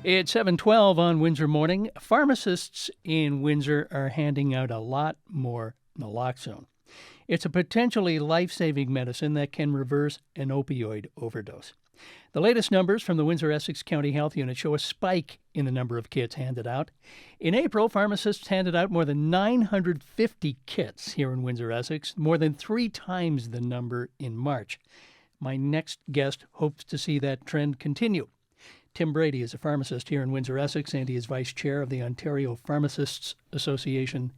It's 7:12 on Windsor Morning. Pharmacists in Windsor are handing out a lot more naloxone. It's a potentially life-saving medicine that can reverse an opioid overdose. The latest numbers from the Windsor-Essex County Health Unit show a spike in the number of kits handed out. In April, pharmacists handed out more than 950 kits here in Windsor-Essex, more than 3 times the number in March. My next guest hopes to see that trend continue. Tim Brady is a pharmacist here in Windsor-Essex, and he is vice chair of the Ontario Pharmacists Association,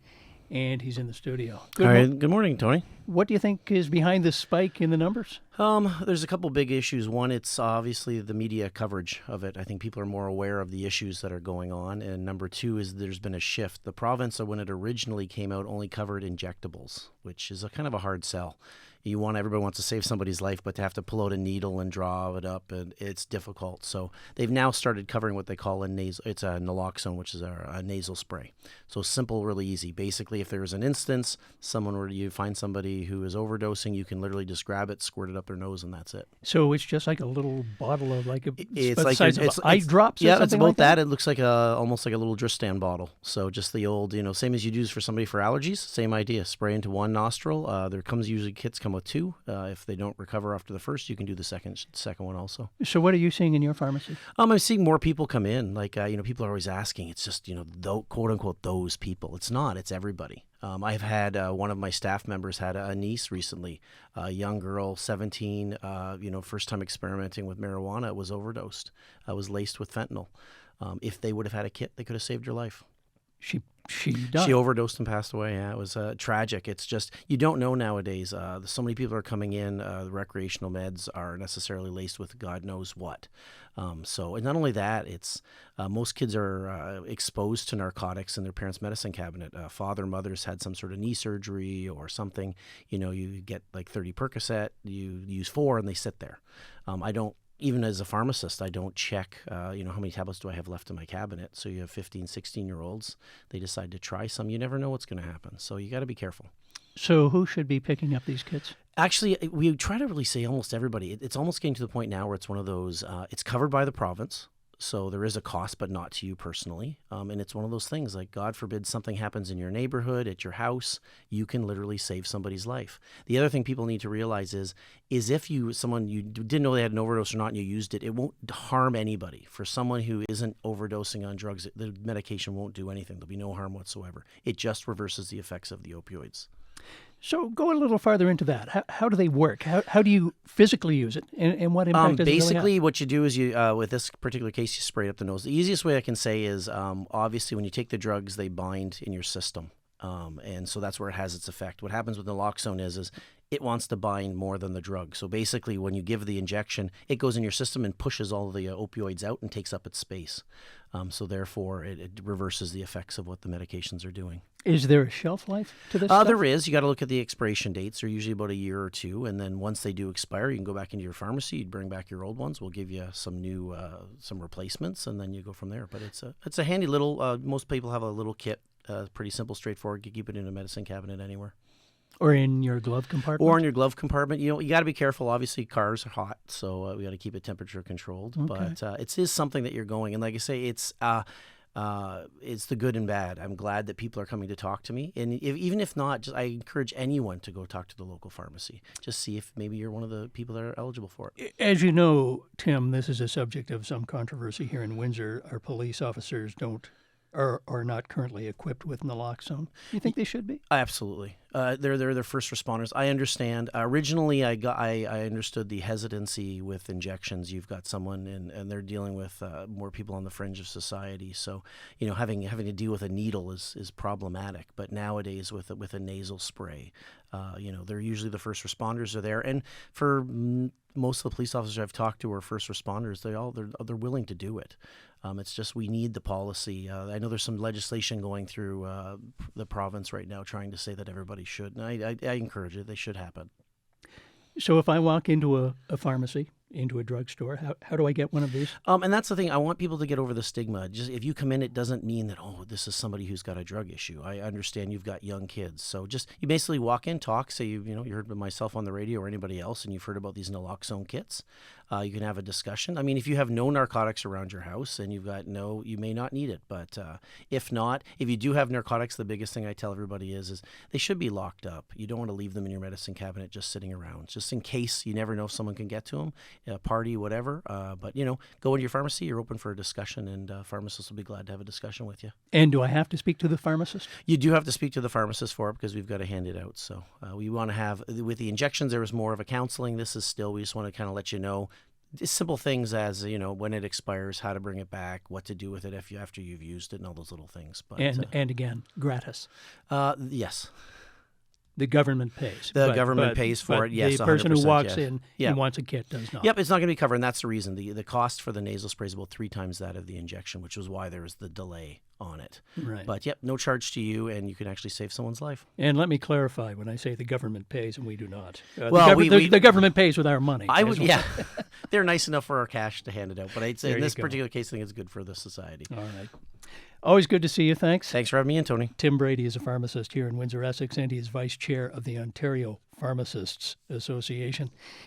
and he's in the studio. Good morning, Tony. What do you think is behind this spike in the numbers? There's a couple big issues. One, it's obviously the media coverage of it. I think people are more aware of the issues that are going on. And number two is there's been a shift. The province, when it originally came out, only covered injectables, which is a kind of a hard sell. Everybody wants to save somebody's life, but to have to pull out a needle and draw it up, and it's difficult. So they've now started covering what they call it's a naloxone, which is a nasal spray. So simple, really easy. Basically, if there's an instance, you find somebody who is overdosing, you can literally just grab it, squirt it up their nose, and that's it. So it's just like a little bottle of it's like eye drops. Yeah, it's about like that. It looks like almost like a little Dristan bottle. So just the old, same as you'd use for somebody for allergies. Same idea. Spray into one nostril. Usually kits come with 2. If they don't recover after the first, you can do the second one also. So what are you seeing in your pharmacy? I'm seeing more people come in. People are always asking. It's just quote unquote those people. It's not. It's everybody. I've had one of my staff members had a niece recently, a young girl, 17, first time experimenting with marijuana, was overdosed, was laced with fentanyl. If they would have had a kit, they could have saved her life. She died. She overdosed and passed away. Yeah, it was tragic. It's just, you don't know nowadays. So many people are coming in. The recreational meds are necessarily laced with God knows what. And not only that, it's most kids are exposed to narcotics in their parents' medicine cabinet. Father, mother's had some sort of knee surgery or something. You get like 30 Percocet, you use 4, and they sit there. Even as a pharmacist, I don't check, how many tablets do I have left in my cabinet. So you have 15, 16-year-olds. They decide to try some. You never know what's going to happen. So you got to be careful. So who should be picking up these kits? Actually, we try to really say almost everybody. It's almost getting to the point now where it's one of those, it's covered by the province. So there is a cost, but not to you personally. And it's one of those things, like God forbid something happens in your neighborhood, at your house, you can literally save somebody's life. The other thing people need to realize is if someone you didn't know they had an overdose or not and you used it, it won't harm anybody. For someone who isn't overdosing on drugs, the medication won't do anything. There'll be no harm whatsoever. It just reverses the effects of the opioids. So go a little farther into that. How do they work? How do you physically use it, and what impact does it really have? Basically, what you do is with this particular case, you spray it up the nose. The easiest way I can say is obviously when you take the drugs, they bind in your system, and so that's where it has its effect. What happens with naloxone is it wants to bind more than the drug. So basically, when you give the injection, it goes in your system and pushes all the opioids out and takes up its space. So therefore, it reverses the effects of what the medications are doing. Is there a shelf life to this stuff? There is. You got to look at the expiration dates. They're usually about a year or 2, and then once they do expire, you can go back into your pharmacy. You'd bring back your old ones. We'll give you some new, some replacements, and then you go from there. But it's a handy little. Most people have a little kit. Pretty simple, straightforward. You keep it in a medicine cabinet anywhere. Or in your glove compartment? Or in your glove compartment. You got to be careful. Obviously, cars are hot, so we got to keep it temperature controlled. Okay. But it is something that you're going. And like I say, it's the good and bad. I'm glad that people are coming to talk to me. And even if not, I encourage anyone to go talk to the local pharmacy. Just see if maybe you're one of the people that are eligible for it. As you know, Tim, this is a subject of some controversy here in Windsor. Our police officers are not currently equipped with naloxone. Do you think they should be? Absolutely. They're first responders. I understand. Originally, I understood the hesitancy with injections. You've got someone and they're dealing with more people on the fringe of society. So, having to deal with a needle is problematic. But nowadays, with a nasal spray, they're usually the first responders are there. And for most of the police officers I've talked to are first responders. They're willing to do it. It's just we need the policy. I know there's some legislation going through the province right now trying to say that everybody should. And I encourage it. They should happen. So if I walk into a pharmacy, into a drugstore, how do I get one of these? And that's the thing. I want people to get over the stigma. Just if you come in, it doesn't mean that, this is somebody who's got a drug issue. I understand you've got young kids. So just you basically walk in, talk, say you heard myself on the radio or anybody else, and you've heard about these naloxone kits. You can have a discussion. I mean, if you have no narcotics around your house and you may not need it. But if not, if you do have narcotics, the biggest thing I tell everybody is they should be locked up. You don't want to leave them in your medicine cabinet just sitting around, just in case. You never know if someone can get to them, a party, whatever. But go into your pharmacy. You're open for a discussion, and pharmacists will be glad to have a discussion with you. And do I have to speak to the pharmacist? You do have to speak to the pharmacist for it because we've got to hand it out. So we want to have, with the injections, there was more of a counseling. This is still, we just want to kind of let you know simple things as, when it expires, how to bring it back, what to do with it after you've used it, and all those little things. But and again, gratis. Yes. The government pays. The government pays for it, yes. The person who walks yes. in and wants a kit does not. Yep, it's not going to be covered, and that's the reason. The cost for the nasal spray is about 3 times that of the injection, which was why there was the delay on it. Right. But, yep, no charge to you, and you can actually save someone's life. And let me clarify when I say the government pays and we do not. Well, the government pays with our money. They're nice enough for our cash to hand it out. But I'd say in this particular case, I think it's good for the society. All right. Always good to see you. Thanks. Thanks for having me in, Tony. Tim Brady is a pharmacist here in Windsor-Essex, and he is vice chair of the Ontario Pharmacists Association.